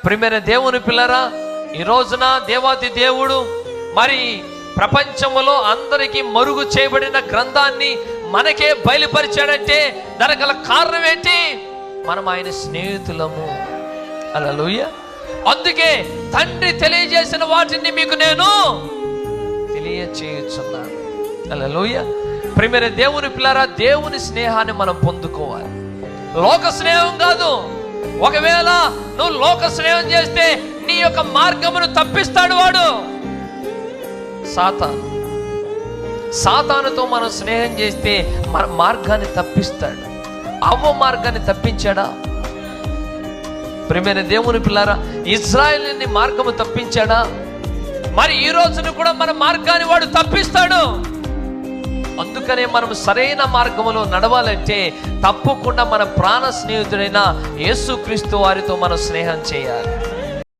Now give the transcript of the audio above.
ప్రియమైన దేవుని పిల్లరా, ఈ రోజున దేవాది దేవుడు మరి ప్రపంచంలో అందరికీ మరుగు చేయబడిన గ్రంథాన్ని మనకే బయలుపరిచాడంటే దానికి గల కారణం ఏంటి? మనం ఆయన స్నేహితులము. హల్లెలూయా. అందుకే తండ్రి తెలియజేసిన వాటిని మీకు నేను తెలియచేయుచున్నాను. హల్లెలూయా. ప్రియమైన దేవుని పిల్లరా, దేవుని స్నేహాన్ని మనం పొందుకోవాలి, లోక స్నేహం కాదు. ఒకవేళ నువ్వు లోక స్నేహం చేస్తే నీ యొక్క మార్గమును తప్పిస్తాడు వాడు, సాతానుతో మనం స్నేహం చేస్తే మన మార్గాన్ని తప్పిస్తాడు. అవ్వ మార్గాన్ని తప్పించాడా? ప్రియమైన దేవుని పిల్లారా, ఇజ్రాయేలుని మార్గము తప్పించాడా? మరి ఈ రోజున కూడా మన మార్గాన్ని వాడు తప్పిస్తాడు. అందుకనే మనం సరైన మార్గములో నడవాలంటే తప్పకుండా మన ప్రాణ స్నేహితుడైన యేసుక్రీస్తు వారితో మనం స్నేహం చేయాలి.